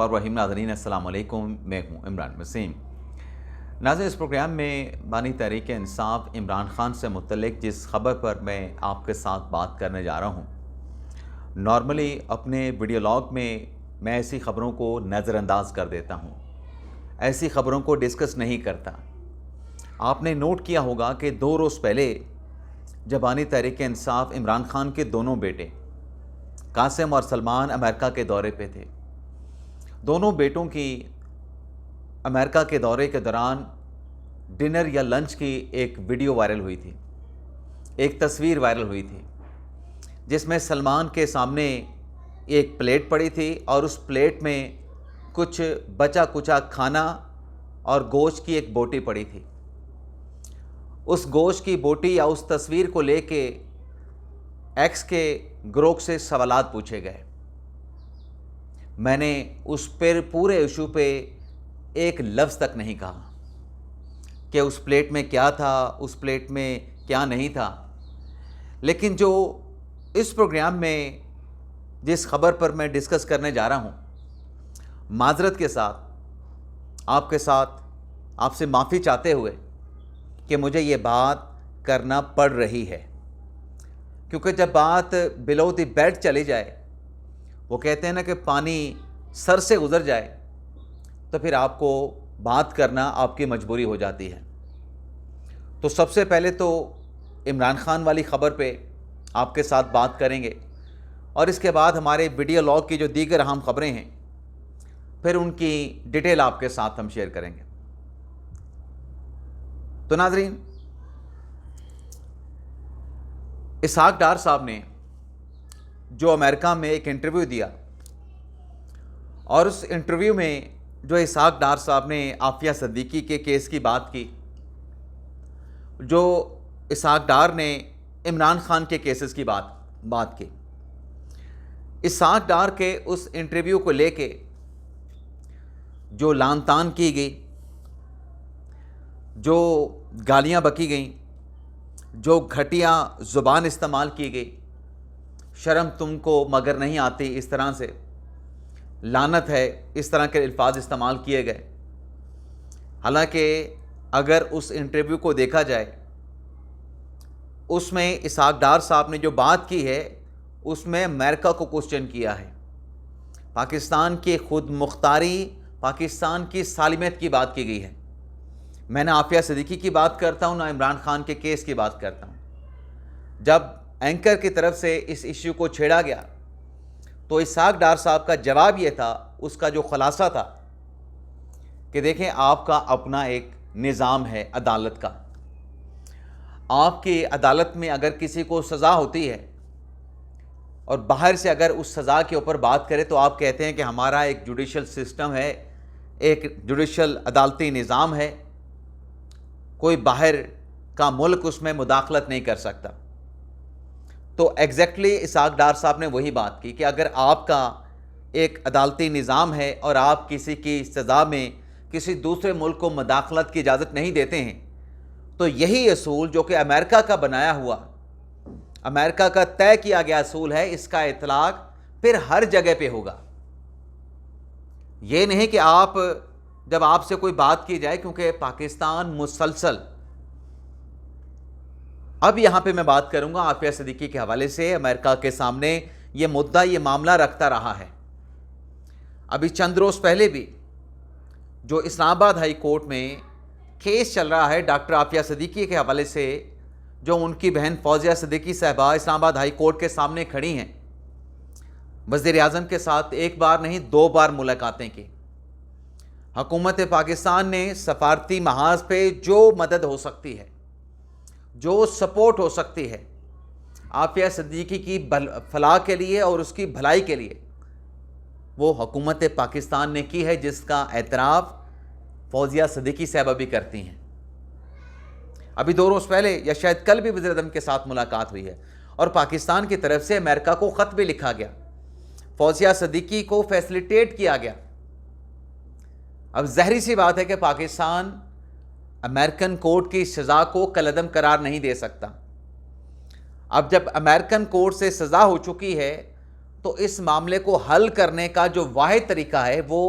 और रहीम नाज़रीन अस्सलाम वालेकुम। मैं हूँ इमरान वसीम। नाज़रीन, इस प्रोग्राम में बानी तहरीक इंसाफ इमरान ख़ान से मुतल्लिक जिस ख़बर पर मैं आपके साथ बात करने जा रहा हूँ, नॉर्मली अपने वीडियोलॉग में मैं ऐसी ख़बरों को नज़रअंदाज कर देता हूँ, ऐसी ख़बरों को डिस्कस नहीं करता। आपने नोट किया होगा कि 2 रोज़ पहले जब बानी तहरीक इंसाफ इमरान ख़ान के दोनों बेटे कासिम और सलमान अमेरिका के दौरे पे थे। दोनों बेटों की अमेरिका के दौरे के दौरान डिनर या लंच की एक वीडियो वायरल हुई थी, एक तस्वीर वायरल हुई थी, जिसमें सलमान के सामने एक प्लेट पड़ी थी और उस प्लेट में कुछ बचा कुचा खाना और गोश्त की एक बोटी पड़ी थी। उस गोश्त की बोटी या उस तस्वीर को लेके एक्स के ग्रुप से सवालात पूछे गए। मैंने उस पर पूरे इशू पे एक लफ्ज़ तक नहीं कहा कि उस प्लेट में क्या था, उस प्लेट में क्या नहीं था। लेकिन जो इस प्रोग्राम में जिस खबर पर मैं डिस्कस करने जा रहा हूँ, माजरत के साथ आपसे माफ़ी चाहते हुए कि मुझे ये बात करना पड़ रही है, क्योंकि जब बात बिलो द बेल्ट चली जाए, वो कहते हैं ना कि पानी सर से गुज़र जाए, तो फिर आपको बात करना आपकी मजबूरी हो जाती है। तो सबसे पहले तो इमरान ख़ान वाली ख़बर पे आपके साथ बात करेंगे और इसके बाद हमारे वीडियो लॉग की जो दीगर अहम ख़बरें हैं, फिर उनकी डिटेल आपके साथ हम शेयर करेंगे। तो नाज़रीन, इसहाक डार साहब ने जो अमेरिका में एक इंटरव्यू दिया और उस इंटरव्यू में जो इसहाक डार साहब ने आफिया सिद्दीकी के केस की बात की, जो इसहाक डार ने इमरान ख़ान के केसेस की बात की, इसहाक डार के उस इंटरव्यू को लेके जो लान तान की गई, जो गालियां बकी गईं, जो घटिया ज़ुबान इस्तेमाल की गई, शर्म तुमको मगर नहीं आती, इस तरह से लानत है, इस तरह के अल्फाज इस्तेमाल किए गए। हालांकि अगर उस इंटरव्यू को देखा जाए, उसमें इसहाक डार साहब ने जो बात की है, उसमें अमेरिका को क्वेश्चन किया है, पाकिस्तान की खुद मुख्तारी, पाकिस्तान की सालिमियत की बात की गई है। मैं ना आफिया सिद्दीकी की बात करता हूँ, ना इमरान ख़ान के केस की बात करता हूँ। जब एंकर की तरफ से इस इश्यू को छेड़ा गया तो इसहाक डार साहब का जवाब ये था, उसका जो खुलासा था कि देखें, आपका अपना एक निज़ाम है अदालत का। आपकी अदालत में अगर किसी को सज़ा होती है और बाहर से अगर उस सज़ा के ऊपर बात करें तो आप कहते हैं कि हमारा एक जुडिशल सिस्टम है, एक जुडिशल अदालती निज़ाम है, कोई बाहर का मुल्क उसमें मुदाखलत नहीं कर सकता। तो एग्जैक्टली इसहाक डार साहब ने वही बात की कि अगर आपका एक अदालती निज़ाम है और आप किसी की सज़ा में किसी दूसरे मुल्क को मुदाखलत की इजाज़त नहीं देते हैं, तो यही असूल जो कि अमेरिका का बनाया हुआ, अमेरिका का तय किया गया असूल है, इसका इतलाक़ फिर हर जगह पे होगा। ये नहीं कि आप जब आपसे कोई बात की जाए, क्योंकि पाकिस्तान मुसलसल, अब यहाँ पे मैं बात करूँगा आफिया सिद्दीकी के हवाले से, अमेरिका के सामने ये मुद्दा, ये मामला रखता रहा है। अभी चंद रोज़ पहले भी जो इस्लामाबाद हाई कोर्ट में केस चल रहा है डॉक्टर आफिया सिद्दीकी के हवाले से, जो उनकी बहन फौजिया सिद्दीकी साहबा इस्लामाबाद हाई कोर्ट के सामने खड़ी हैं, वज़ीर-ए-आज़म के साथ एक बार नहीं 2 बार मुलाकातें की। हुकूमत पाकिस्तान ने सफारती महाज पे जो मदद हो सकती है, जो सपोर्ट हो सकती है आफिया सिद्दीकी की फलाह के लिए और उसकी भलाई के लिए, वो हुकूमत पाकिस्तान ने की है, जिसका एतराफ़ फौजिया सिद्दीकी साहबा भी करती हैं। अभी 2 रोज़ पहले या शायद कल भी वज़ीर-ए-आज़म के साथ मुलाकात हुई है और पाकिस्तान की तरफ से अमेरिका को ख़त भी लिखा गया, फौजिया सिद्दीकी को फैसिलिटेट किया गया। अब ज़ाहिर सी बात है कि पाकिस्तान अमेरिकन कोर्ट की सज़ा को कलअदम करार नहीं दे सकता। अब जब अमेरिकन कोर्ट से सज़ा हो चुकी है तो इस मामले को हल करने का जो वाहिद तरीका है वो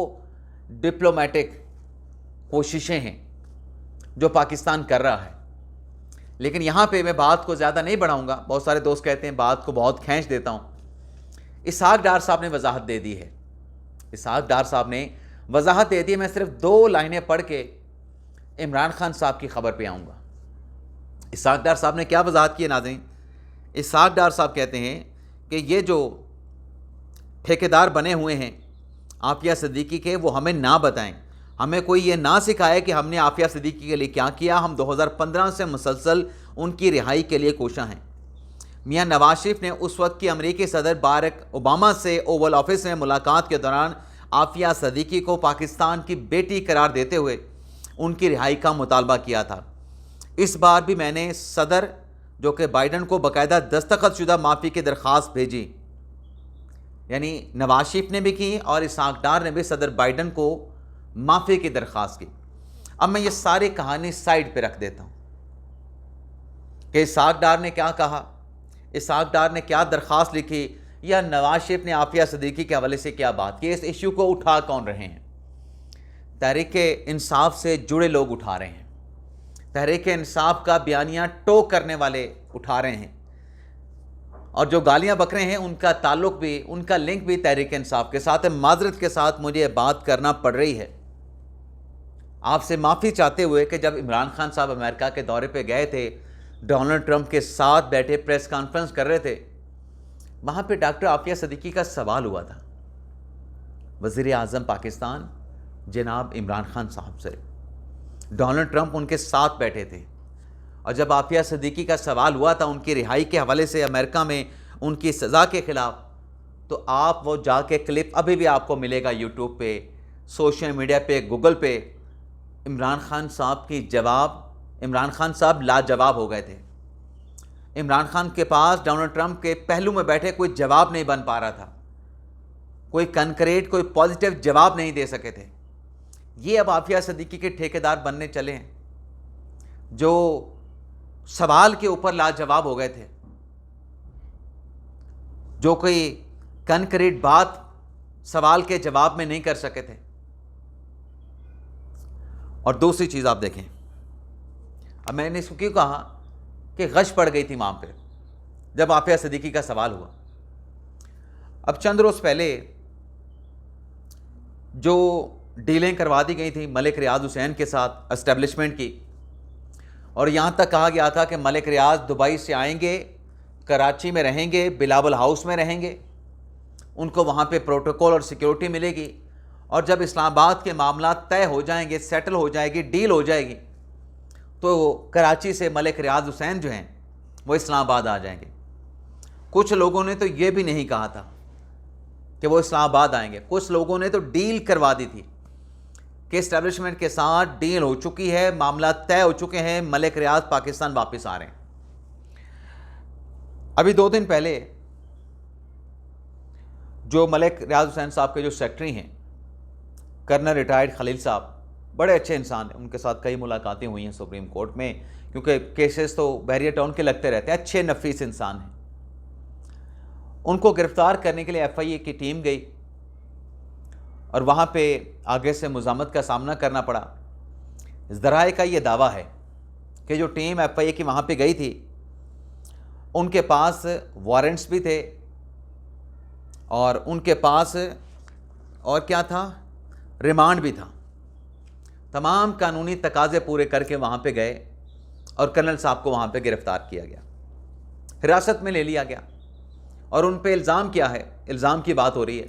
डिप्लोमेटिक कोशिशें हैं जो पाकिस्तान कर रहा है। लेकिन यहाँ पे मैं बात को ज़्यादा नहीं बढ़ाऊँगा, बहुत सारे दोस्त कहते हैं बात को बहुत खींच देता हूँ। इसहाक डार साहब ने वजाहत दे दी है, इसहाक डार साहब ने वजाहत दे दी है। मैं सिर्फ 2 लाइनें पढ़ के इमरान खान साहब की खबर पे आऊँगा। इसहाक डार साहब ने क्या वजाहत की है नाज़रीन? इसहाक डार साहब कहते हैं कि ये जो ठेकेदार बने हुए हैं आफिया सिद्दीकी के, वो हमें ना बताएं, हमें कोई ये ना सिखाए कि हमने आफिया सिद्दीकी के लिए क्या किया। हम 2015 से मुसलसल उनकी रिहाई के लिए कोशा हैं। मियां नवाज शरीफ ने उस वक्त की अमेरिकी सदर बारक ओबामा से ओवल ऑफिस में मुलाकात के दौरान आफिया सिद्दीकी को पाकिस्तान की बेटी करार देते हुए उनकी रिहाई का मुतालबा किया था। इस बार भी मैंने सदर जो कि बाइडन को बाकायदा दस्तखतशुदा माफ़ी की दरख्वास्त भेजी, यानी नवाज शरीफ ने भी की और इसहाक डार ने भी सदर बाइडन को माफ़ी की दरख्वास्त की। अब मैं ये सारी कहानी साइड पे रख देता हूँ कि इसहाक डार ने क्या कहा, इसहाक डार ने क्या दरख्वास्त लिखी, या नवाज शरीफ ने आफिया सिद्दीकी के हवाले से क्या बात की। इस इश्यू को उठा कौन रहे हैं? तहरीक इंसाफ से जुड़े लोग उठा रहे हैं, तहरीक इंसाफ का बयानिया टो करने वाले उठा रहे हैं, और जो गालियां बक रहे हैं उनका ताल्लुक भी, उनका लिंक भी तहरीक इंसाफ के साथ है। माजरत के साथ मुझे ये बात करना पड़ रही है, आपसे माफ़ी चाहते हुए कि जब इमरान खान साहब अमेरिका के दौरे पे गए थे, डोनाल्ड ट्रंप के साथ बैठे प्रेस कॉन्फ्रेंस कर रहे थे, वहाँ पे डॉक्टर आफिया सिद्दीकी का सवाल हुआ था वज़ीर आज़म पाकिस्तान जनाब इमरान खान साहब से। डोनाल्ड ट्रंप उनके साथ बैठे थे, और जब आफिया सिद्दीकी का सवाल हुआ था उनकी रिहाई के हवाले से, अमेरिका में उनकी सज़ा के ख़िलाफ़, तो आप वो जाके क्लिप अभी भी आपको मिलेगा यूट्यूब पे, सोशल मीडिया पे, गूगल पे। इमरान खान साहब की जवाब, इमरान खान साहब लाजवाब हो गए थे। इमरान खान के पास डोनाल्ड ट्रंप के पहलू में बैठे कोई जवाब नहीं बन पा रहा था, कोई कंक्रीट, कोई पॉजिटिव जवाब नहीं दे सके थे। ये अब आफिया सिद्दीकी के ठेकेदार बनने चले हैं, जो सवाल के ऊपर लाजवाब हो गए थे, जो कोई कंक्रीट बात सवाल के जवाब में नहीं कर सके थे। और दूसरी चीज़ आप देखें, अब मैंने इसको क्यों कहा कि गश पड़ गई थी वहाँ पे जब आफिया सिद्दीकी का सवाल हुआ। अब चंद रोज़ पहले जो डीलें करवा दी गई थी मलिक रियाज हुसैन के साथ एस्टेब्लिशमेंट की, और यहाँ तक कहा गया था कि मलिक रियाज दुबई से आएंगे, कराची में रहेंगे, बिलावल हाउस में रहेंगे, उनको वहाँ पे प्रोटोकॉल और सिक्योरिटी मिलेगी, और जब इस्लामाबाद के मामला तय हो जाएंगे, सेटल हो जाएगी, डील हो जाएगी, तो कराची से मलिक रियाज हुसैन जो हैं वो इस्लामाबाद आ जाएंगे। कुछ लोगों ने तो ये भी नहीं कहा था कि वो इस्लामाबाद आएंगे, कुछ लोगों ने तो डील करवा दी थी कि इस्टेब्लिशमेंट के साथ डील हो चुकी है, मामला तय हो चुके हैं, मलिक रियाज पाकिस्तान वापस आ रहे हैं। अभी 2 दिन पहले जो मलिक रियाज हुसैन साहब के जो सेक्रेटरी हैं, कर्नल रिटायर्ड खलील साहब, बड़े अच्छे इंसान हैं, उनके साथ कई मुलाकातें हुई हैं सुप्रीम कोर्ट में, क्योंकि केसेस तो बहरिया टाउन के लगते रहते हैं, अच्छे नफीस इंसान हैं। उनको गिरफ्तार करने के लिए FIA की टीम गई, और वहाँ पे आगे से मुज़ामत का सामना करना पड़ा। ज़राए का ये दावा है कि जो टीम FIA की वहाँ पे गई थी, उनके पास वारंट्स भी थे, और उनके पास और क्या था, रिमांड भी था। तमाम कानूनी तकाज़े पूरे करके वहाँ पे गए, और कर्नल साहब को वहाँ पे गिरफ़्तार किया गया, हिरासत में ले लिया गया, और उन पे इल्ज़ाम क्या है, इल्ज़ाम की बात हो रही है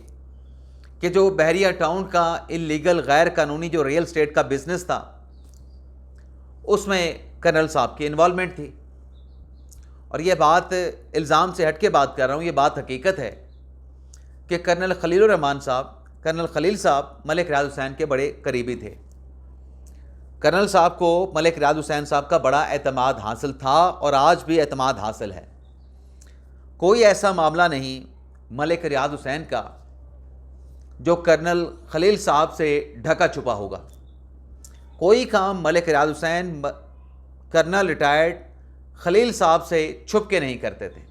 कि जो बहरिया टाउन का इल्लीगल गैर कानूनी जो रियल एस्टेट का बिज़नेस था, उसमें कर्नल साहब की इन्वॉल्वमेंट थी। और ये बात इल्ज़ाम से हट के बात कर रहा हूँ, ये बात हकीकत है कि कर्नल खलील रहमान साहब, कर्नल खलील साहब मलिक रियाज हुसैन के बड़े करीबी थे। कर्नल साहब को मलिक रियाज हुसैन साहब का बड़ा एतमाद हासिल था, और आज भी एतमाद हासिल है। कोई ऐसा मामला नहीं मलिक रियाज हुसैन का जो कर्नल खलील साहब से ढका छुपा होगा। कोई काम मलिक रियाज हुसैन कर्नल रिटायर्ड खलील साहब से छुप के नहीं करते थे,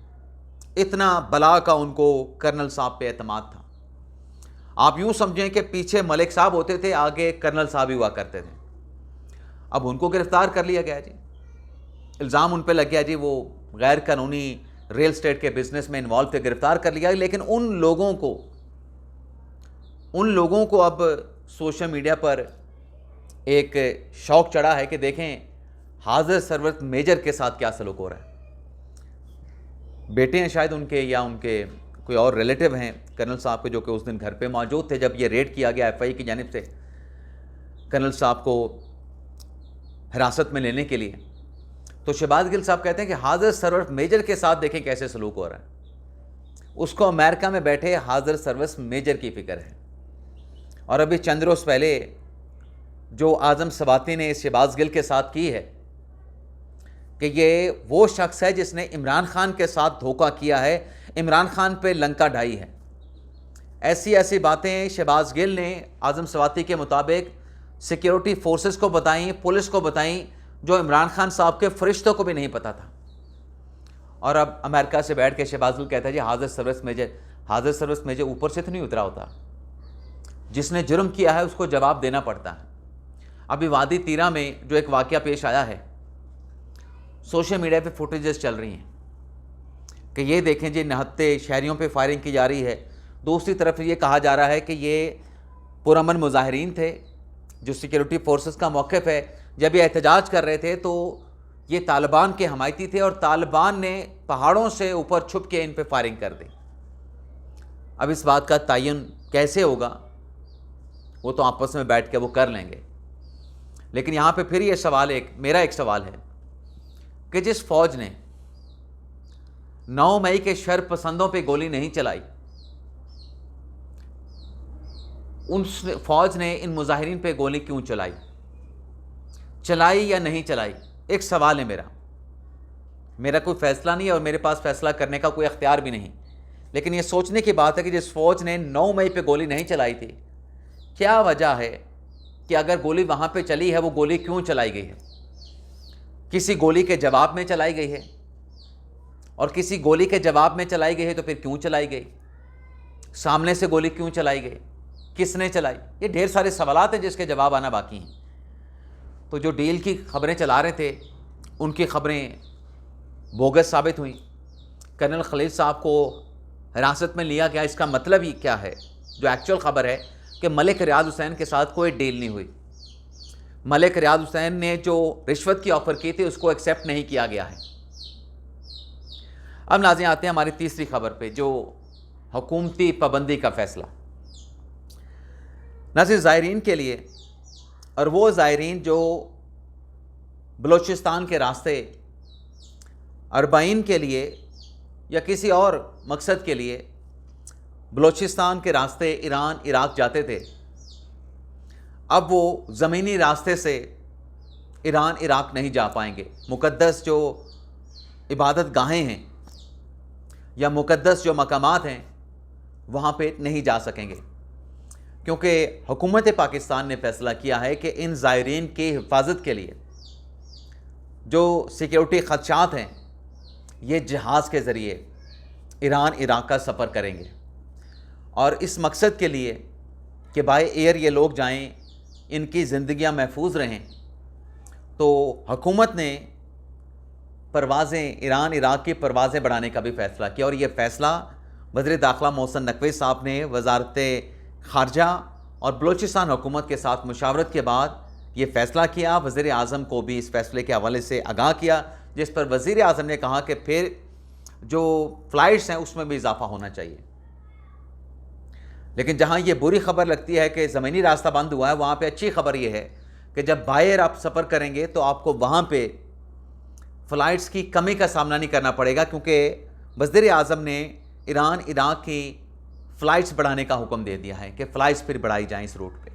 इतना बला का उनको कर्नल साहब पे एतमाद था। आप यूं समझें कि पीछे मलिक साहब होते थे, आगे कर्नल साहब ही हुआ करते थे। अब उनको गिरफ्तार कर लिया गया जी, इल्ज़ाम उन पे लग गया जी वो गैर कानूनी रियल एस्टेट के बिजनेस में इन्वॉल्व थे, गिरफ्तार कर लिया। लेकिन उन लोगों को अब सोशल मीडिया पर एक शौक चढ़ा है कि देखें हाजिर सरवत मेजर के साथ क्या सलूक हो रहा है। बेटे हैं शायद उनके, या उनके कोई और रिलेटिव हैं कर्नल साहब के, जो कि उस दिन घर पे मौजूद थे जब ये रेड किया गया एफआई की जानिब से कर्नल साहब को हिरासत में लेने के लिए। तो शहबाज गिल साहब कहते हैं कि हाजिर सरवत मेजर के साथ देखें कैसे सलूक हो रहा है। उसको अमेरिका में बैठे हाजिर सरवत मेजर की फिक्र है। और अभी चंद रोज़ पहले जो आज़म सवाती ने शहबाज गिल के साथ की है कि ये वो शख्स है जिसने इमरान खान के साथ धोखा किया है, इमरान खान पे लंका ढाई है, ऐसी बातें शहबाज गिल ने आज़म सवाती के मुताबिक सिक्योरिटी फोर्सेस को बताई, पुलिस को बताई, जो इमरान खान साहब के फरिश्तों को भी नहीं पता था। और अब अमेरिका से बैठ के शहबाज गिल कहता है जी हाजिर सर्विस मेजर ऊपर से तो नहीं उतरा होता, जिसने जुर्म किया है उसको जवाब देना पड़ता है। अभी वादी तीरा में जो एक वाक़या पेश आया है, सोशल मीडिया पे फुटेजेस चल रही हैं कि ये देखें जी निहत्ते शहरियों पे फायरिंग की जा रही है। दूसरी तरफ ये कहा जा रहा है कि ये पुरअमन मुजाहिरीन थे, जो सिक्योरिटी फोर्सेस का मौक़िफ़ है। जब ये एहतजाज कर रहे थे तो ये तालिबान के हमायती थे और तालिबान ने पहाड़ों से ऊपर छुप के इन पे फायरिंग कर दी। अब इस बात का तयन कैसे होगा वो तो आपस में बैठ के वो कर लेंगे। लेकिन यहाँ पे फिर ये सवाल मेरा एक सवाल है कि जिस फ़ौज ने 9 मई के शर पसंदों पे गोली नहीं चलाई, उन फ़ौज ने इन मुजाहिरीन पे गोली क्यों चलाई या नहीं चलाई? एक सवाल है मेरा कोई फ़ैसला नहीं है और मेरे पास फ़ैसला करने का कोई अख्तियार भी नहीं। लेकिन ये सोचने की बात है कि जिस फ़ौज ने 9 मई पे गोली नहीं चलाई थी, क्या वजह है कि अगर गोली वहाँ पे चली है वो गोली क्यों चलाई गई है? किसी गोली के जवाब में चलाई गई है, और किसी गोली के जवाब में चलाई गई है तो फिर क्यों चलाई गई? सामने से गोली क्यों चलाई गई? किसने चलाई? ये ढेर सारे सवालात हैं जिसके जवाब आना बाकी हैं। तो जो डील की खबरें चला रहे थे उनकी खबरें बोगस साबित हुई। कर्नल खलील साहब को हिरासत में लिया गया, इसका मतलब ही क्या है? जो एक्चुअल खबर है कि मलिक रियाज हुसैन के साथ कोई डील नहीं हुई। मलिक रियाज हुसैन ने जो रिश्वत की ऑफ़र की थी उसको एक्सेप्ट नहीं किया गया है। अब नाज़रीन आते हैं हमारी तीसरी खबर पे, जो हुकूमती पाबंदी का फ़ैसला। न सिर्फ ज़ायरीन के लिए, और वो ज़ायरीन जो बलूचिस्तान के रास्ते अरबाइन के लिए या किसी और मकसद के लिए बलूचिस्तान के रास्ते ईरान इराक़ जाते थे, अब वो ज़मीनी रास्ते से ईरान इराक़ नहीं जा पाएंगे। मुक़द्दस जो इबादत गाहें हैं या मुक़द्दस जो मकामात हैं वहाँ पे नहीं जा सकेंगे, क्योंकि हुकूमत पाकिस्तान ने फ़ैसला किया है कि इन ज़ायरीन की हिफाजत के लिए जो सिक्योरिटी ख़दशात हैं ये जहाज़ के ज़रिए ईरान इराक़ का सफ़र करेंगे। और इस मकसद के लिए कि बाय एयर ये लोग जाएं, इनकी ज़िंदगियां महफूज रहें, तो हुकूमत ने परवाज़ें ईरान इराक़ की परवाज़ें बढ़ाने का भी फ़ैसला किया। और ये फ़ैसला वज़ीर दाखिला मोहसिन नकवी साहब ने वज़ारत ख़ारजा और बलूचिस्तान हुकूमत के साथ मुशावरत के बाद ये फ़ैसला किया। वज़ीर आज़म को भी इस फ़ैसले के हवाले से आगाह किया, जिस पर वज़ीर आज़म ने कहा कि फिर जो फ़्लाइट्स हैं उसमें भी इजाफ़ा होना चाहिए। लेकिन जहाँ ये बुरी खबर लगती है कि ज़मीनी रास्ता बंद हुआ है, वहाँ पे अच्छी खबर ये है कि जब बाहर आप सफ़र करेंगे तो आपको वहाँ पे फ़्लाइट्स की कमी का सामना नहीं करना पड़ेगा, क्योंकि वज़ीर आज़म ने ईरान इराक़ की फ़्लाइट्स बढ़ाने का हुक्म दे दिया है कि फ़्लाइट्स फिर बढ़ाई जाएँ इस रूट पे।